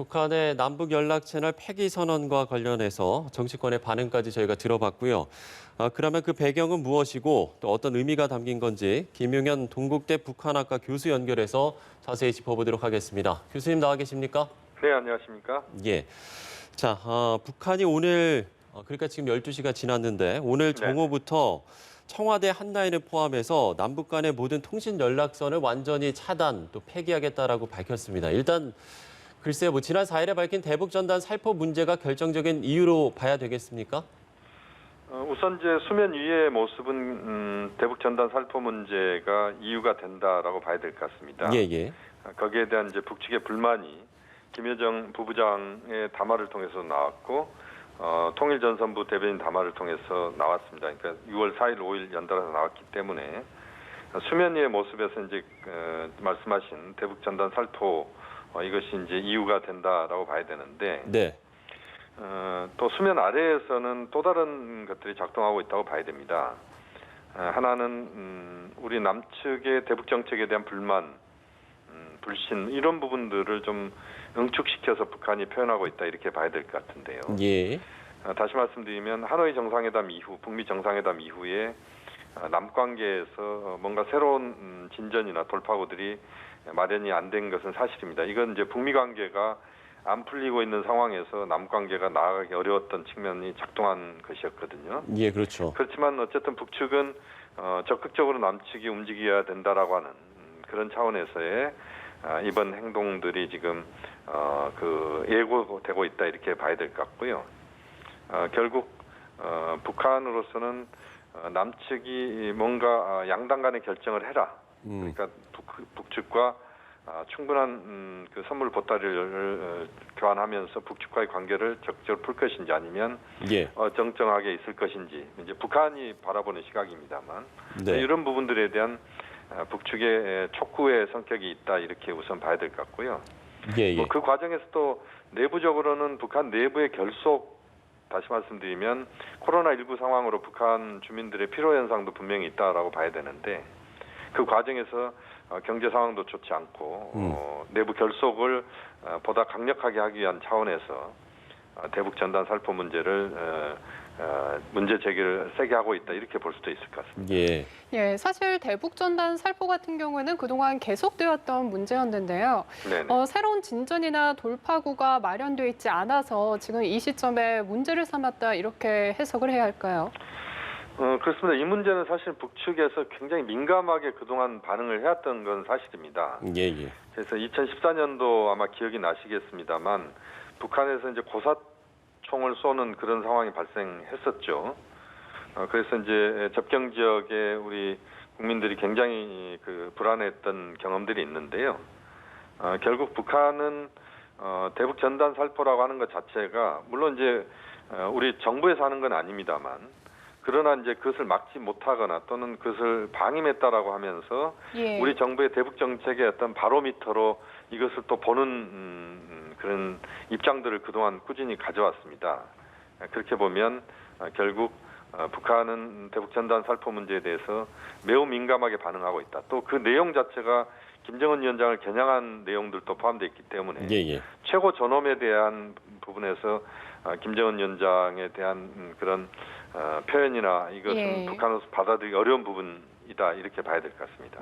북한의 남북 연락 채널 폐기 선언과 관련해서 정치권의 반응까지 저희가 들어봤고요. 그러면 그 배경은 무엇이고 또 어떤 의미가 담긴 건지 김용현 동국대 북한학과 교수 연결해서 자세히 짚어보도록 하겠습니다. 교수님 나와 계십니까? 네, 안녕하십니까? 예. 자, 북한이 오늘 그러니까 지금 12시가 지났는데 오늘 정오부터 청와대 한라인을 포함해서 남북 간의 모든 통신 연락선을 완전히 차단 또 폐기하겠다라고 밝혔습니다. 일단 글쎄요, 지난 4일에 밝힌 대북 전단 살포 문제가 결정적인 이유로 봐야 되겠습니까? 우선 이제 수면 위의 모습은 대북 전단 살포 문제가 이유가 된다라고 봐야 될 것 같습니다. 예. 거기에 대한 이제 북측의 불만이 김여정 부부장의 담화를 통해서 나왔고 통일전선부 대변인 담화를 통해서 나왔습니다. 그러니까 6월 4일, 5일 연달아서 나왔기 때문에 수면 위의 모습에서 이제 말씀하신 대북 전단 살포 이것이 이제 이유가 된다라고 봐야 되는데. 네. 또 수면 아래에서는 또 다른 것들이 작동하고 있다고 봐야 됩니다. 하나는 우리 남측의 대북 정책에 대한 불만, 불신 이런 부분들을 좀 응축시켜서 북한이 표현하고 있다 이렇게 봐야 될 것 같은데요. 예. 다시 말씀드리면 하노이 정상회담 이후, 북미 정상회담 이후에 남관계에서 뭔가 새로운 진전이나 돌파구들이 마련이 안 된 것은 사실입니다. 이건 이제 북미 관계가 안 풀리고 있는 상황에서 남관계가 나아가기 어려웠던 측면이 작동한 것이었거든요. 예, 그렇죠. 그렇지만 어쨌든 북측은 적극적으로 남측이 움직여야 된다라고 하는 그런 차원에서의 이번 행동들이 지금 예고되고 있다 이렇게 봐야 될 것 같고요. 결국 북한으로서는 남측이 뭔가 양당 간의 결정을 해라. 그러니까 북측과 충분한 그 선물 보따리를 교환하면서 북측과의 관계를 적극적으로 풀 것인지 아니면 어정쩡하게 있을 것인지 이제 북한이 바라보는 시각입니다만 이런 부분들에 대한 북측의 촉구의 성격이 있다 이렇게 우선 봐야 될 것 같고요. 그 과정에서 또 내부적으로는 북한 내부의 결속 다시 말씀드리면 코로나19 상황으로 북한 주민들의 피로 현상도 분명히 있다라고 봐야 되는데 그 과정에서 경제 상황도 좋지 않고 내부 결속을 보다 강력하게 하기 위한 차원에서 대북 전단 살포 문제를 문제 제기를 세게 하고 있다 이렇게 볼 수도 있을 것 같습니다. 예, 사실 대북 전단 살포 같은 경우에는 그동안 계속되었던 문제였는데요. 새로운 진전이나 돌파구가 마련돼 있지 않아서 지금 이 시점에 문제를 삼았다 이렇게 해석을 해야 할까요? 그렇습니다. 이 문제는 사실 북측에서 굉장히 민감하게 그동안 반응을 해왔던 건 사실입니다. 그래서 2014년도 아마 기억이 나시겠습니다만 북한에서 이제 고사총을 쏘는 그런 상황이 발생했었죠. 그래서 이제 접경 지역에 우리 국민들이 굉장히 불안했던 경험들이 있는데요. 결국 북한은 대북 전단 살포라고 하는 것 자체가 물론 이제 우리 정부에서 하는 건 아닙니다만 그러나 이제 그것을 막지 못하거나 또는 그것을 방임했다라고 하면서 우리 정부의 대북 정책의 어떤 바로미터로 이것을 또 보는 그런 입장들을 그동안 꾸준히 가져왔습니다. 그렇게 보면 결국 북한은 대북 전단 살포 문제에 대해서 매우 민감하게 반응하고 있다. 또 그 내용 자체가 김정은 위원장을 겨냥한 내용들도 포함되어 있기 때문에 최고 존엄에 대한 부분에서 김정은 위원장에 대한 그런 표현이나 이것은 북한으로서 받아들이기 어려운 부분이다 이렇게 봐야 될 것 같습니다.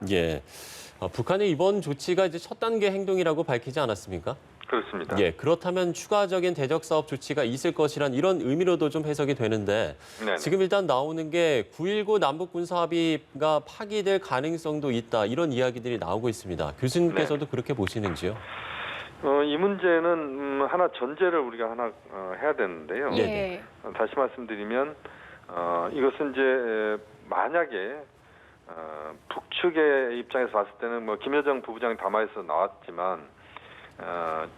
북한의 이번 조치가 이제 첫 단계 행동이라고 밝히지 않았습니까? 그렇습니다. 그렇다면 추가적인 대적 사업 조치가 있을 것이란 이런 의미로도 좀 해석이 되는데 지금 일단 나오는 게 9.19 남북 군사 합의가 파기될 가능성도 있다 이런 이야기들이 나오고 있습니다. 교수님께서도 그렇게 보시는지요? 이 문제는 하나 전제를 우리가 하나 해야 되는데요. 다시 말씀드리면 이것은 이제 만약에 북측의 입장에서 봤을 때는 뭐 김여정 부부장 담화에서 나왔지만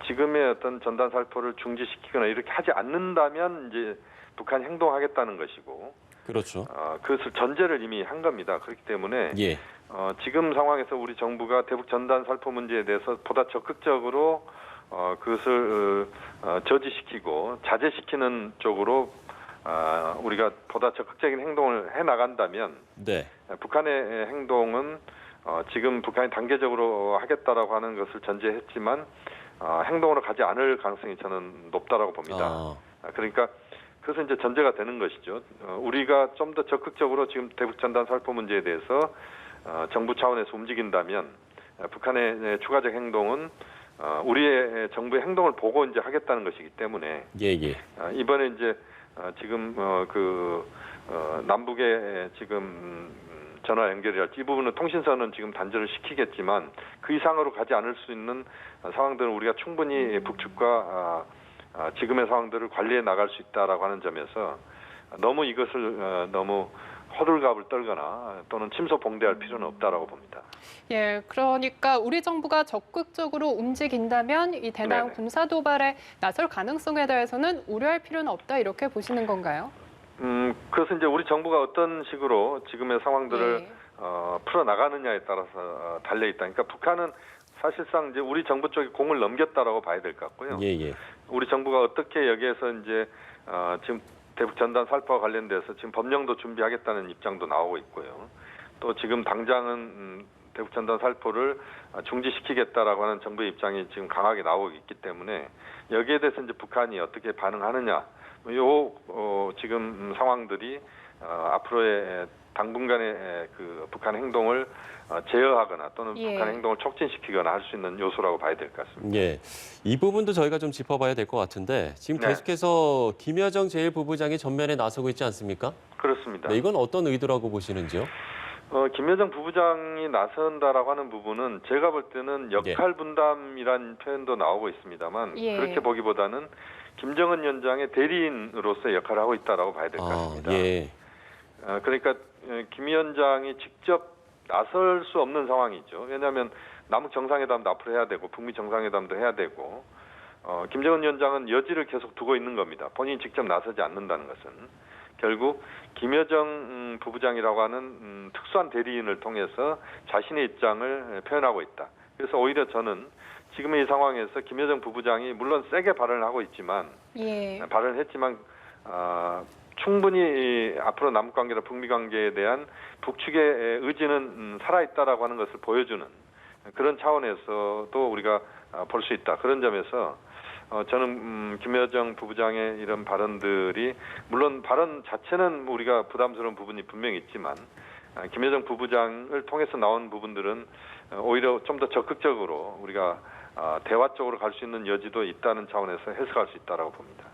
지금의 어떤 전단 살포를 중지시키거나 이렇게 하지 않는다면 이제 북한이 행동하겠다는 것이고 그렇죠. 그것을 전제를 이미 한 겁니다. 그렇기 때문에 지금 상황에서 우리 정부가 대북 전단 살포 문제에 대해서 보다 적극적으로 그것을 저지시키고 자제시키는 쪽으로 우리가 보다 적극적인 행동을 해 나간다면 북한의 행동은 지금 북한이 단계적으로 하겠다라고 하는 것을 전제했지만 행동으로 가지 않을 가능성이 저는 높다라고 봅니다. 그러니까 그것은 이제 전제가 되는 것이죠. 우리가 좀 더 적극적으로 지금 대북 전단 살포 문제에 대해서 정부 차원에서 움직인다면 북한의 추가적 행동은 우리의 정부의 행동을 보고 이제 하겠다는 것이기 때문에 이번에 이제 지금 남북의 지금 전화 연결이랄지 이 부분은 통신선은 지금 단절을 시키겠지만 그 이상으로 가지 않을 수 있는 상황들은 우리가 충분히 북측과 지금의 상황들을 관리해 나갈 수 있다라고 하는 점에서 너무 이것을 너무 호들갑을 떨거나 또는 침소봉대할 필요는 없다라고 봅니다. 예, 그러니까 우리 정부가 적극적으로 움직인다면 이 대남 군사 도발에 나설 가능성에 대해서는 우려할 필요는 없다 이렇게 보시는 건가요? 그것은 이제 우리 정부가 어떤 식으로 지금의 상황들을 풀어 나가느냐에 따라서 달려 있다. 그러니까 북한은 사실상 이제 우리 정부 쪽에 공을 넘겼다라고 봐야 될 것 같고요. 우리 정부가 어떻게 여기에서 이제 지금 대북 전단 살포와 관련돼서 지금 법령도 준비하겠다는 입장도 나오고 있고요. 또 지금 당장은 대북 전단 살포를 중지시키겠다라고 하는 정부의 입장이 지금 강하게 나오고 있기 때문에 여기에 대해서 이제 북한이 어떻게 반응하느냐, 지금 상황들이 앞으로의 당분간의 그 북한 행동을 제어하거나 또는 북한 행동을 촉진시키거나 할 수 있는 요소라고 봐야 될 것 같습니다. 이 부분도 저희가 좀 짚어봐야 될 것 같은데 지금 계속해서 김여정 제1부부장이 전면에 나서고 있지 않습니까? 그렇습니다. 이건 어떤 의도라고 보시는지요? 김여정 부부장이 나선다라고 하는 부분은 제가 볼 때는 역할 분담이란 표현도 나오고 있습니다만 그렇게 보기보다는 김정은 위원장의 대리인으로서의 역할을 하고 있다라고 봐야 될 것 같습니다. 그러니까 김 위원장이 직접 나설 수 없는 상황이죠. 왜냐하면 남북 정상회담도 앞으로 해야 되고 북미 정상회담도 해야 되고 김정은 위원장은 여지를 계속 두고 있는 겁니다. 본인이 직접 나서지 않는다는 것은 결국 김여정 부부장이라고 하는 특수한 대리인을 통해서 자신의 입장을 표현하고 있다. 그래서 오히려 저는 지금의 이 상황에서 김여정 부부장이 물론 세게 발언을 하고 있지만 발언을 했지만 충분히 앞으로 남북관계나 북미관계에 대한 북측의 의지는 살아있다라고 하는 것을 보여주는 그런 차원에서도 우리가 볼 수 있다. 그런 점에서 저는 김여정 부부장의 이런 발언들이 물론 발언 자체는 우리가 부담스러운 부분이 분명히 있지만 김여정 부부장을 통해서 나온 부분들은 오히려 좀 더 적극적으로 우리가 대화 쪽으로 갈 수 있는 여지도 있다는 차원에서 해석할 수 있다라고 봅니다.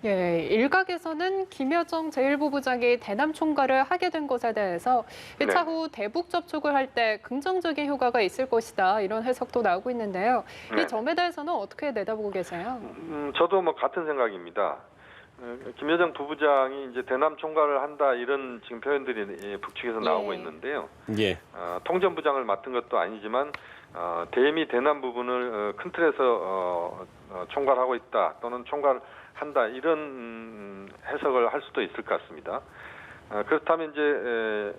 일각에서는 김여정 제1부부장이 대남 총괄을 하게 된 것에 대해서 차후 대북 접촉을 할 때 긍정적인 효과가 있을 것이다 이런 해석도 나오고 있는데요. 이 점에 대해서는 어떻게 내다보고 계세요? 저도 뭐 같은 생각입니다. 김여정 부부장이 이제 대남 총괄을 한다 이런 지금 표현들이 북측에서 나오고 있는데요. 통전부장을 맡은 것도 아니지만 대미 대남 부분을 큰 틀에서 총괄하고 있다 또는 총괄한다 이런 해석을 할 수도 있을 것 같습니다. 그렇다면 이제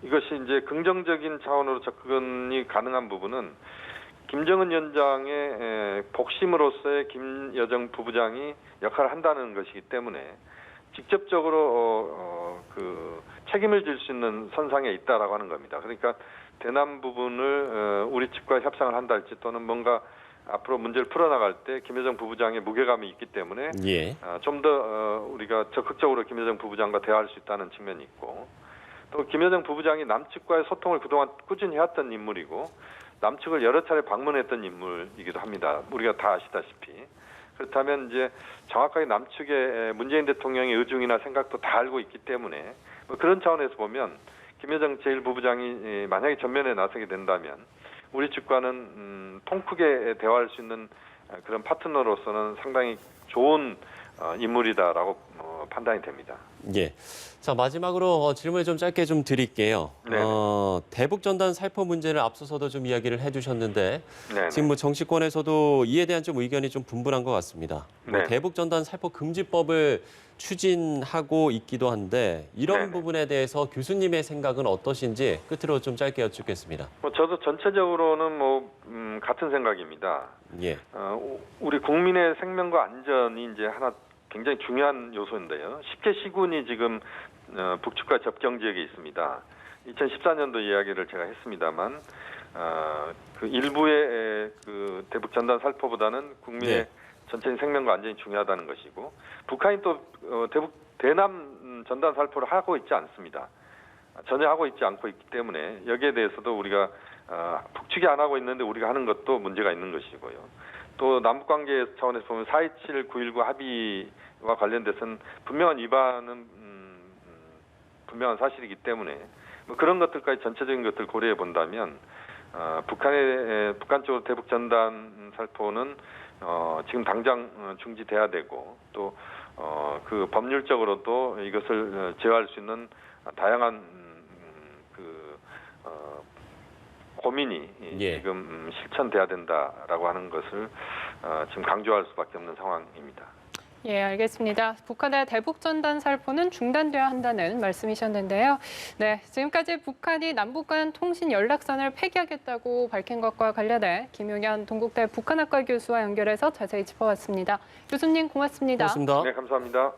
이것이 이제 긍정적인 차원으로 접근이 가능한 부분은 김정은 위원장의 복심으로서의 김여정 부부장이 역할을 한다는 것이기 때문에 직접적으로 그 책임을 질 수 있는 선상에 있다라고 하는 겁니다. 그러니까 대남 부분을 우리 측과 협상을 한다 할지 또는 뭔가 앞으로 문제를 풀어나갈 때 김여정 부부장의 무게감이 있기 때문에 좀 더 우리가 적극적으로 김여정 부부장과 대화할 수 있다는 측면이 있고 또 김여정 부부장이 남측과의 소통을 그동안 꾸준히 해왔던 인물이고 남측을 여러 차례 방문했던 인물이기도 합니다. 우리가 다 아시다시피. 그렇다면 이제 정확하게 남측의 문재인 대통령의 의중이나 생각도 다 알고 있기 때문에 뭐 그런 차원에서 보면 김여정 제1부부장이 만약에 전면에 나서게 된다면 우리 측과는 통 크게 대화할 수 있는 그런 파트너로서는 상당히 좋은 인물이다라고 판단이 됩니다. 자, 마지막으로 질문을 좀 짧게 좀 드릴게요. 대북 전단 살포 문제를 앞서서도 좀 이야기를 해주셨는데 지금 뭐 정치권에서도 이에 대한 좀 의견이 좀 분분한 것 같습니다. 대북 전단 살포 금지법을 추진하고 있기도 한데 이런 부분에 대해서 교수님의 생각은 어떠신지 끝으로 좀 짧게 여쭙겠습니다. 저도 전체적으로는 같은 생각입니다. 우리 국민의 생명과 안전이 이제 하나 굉장히 중요한 요소인데요. 10개 시군이 지금 북측과 접경 지역에 있습니다. 2014년도 이야기를 제가 했습니다만 그 일부의 그 대북 전단 살포보다는 국민의 네. 전체적인 생명과 안전이 중요하다는 것이고, 북한이 또 대남 전단 살포를 하고 있지 않습니다. 전혀 하고 있지 않고 있기 때문에 여기에 대해서도 우리가 북측이 안 하고 있는데 우리가 하는 것도 문제가 있는 것이고요. 또 남북관계 차원에서 보면 4.27, 9.19 합의와 관련돼서는 분명한 위반은 분명한 사실이기 때문에 뭐 그런 것들까지 전체적인 것들 고려해 본다면 북한 쪽으로 대북 전단 살포는 지금 당장 중지돼야 되고, 또 그 법률적으로도 이것을 제어할 수 있는 다양한 고민이 예. 지금 실천돼야 된다라고 하는 것을 지금 강조할 수밖에 없는 상황입니다. 예, 알겠습니다. 북한의 대북 전단 살포는 중단돼야 한다는 말씀이셨는데요. 네, 지금까지 북한이 남북 간 통신 연락선을 폐기하겠다고 밝힌 것과 관련해 김용현 동국대 북한학과 교수와 연결해서 자세히 짚어봤습니다. 교수님 고맙습니다. 고맙습니다. 네, 감사합니다.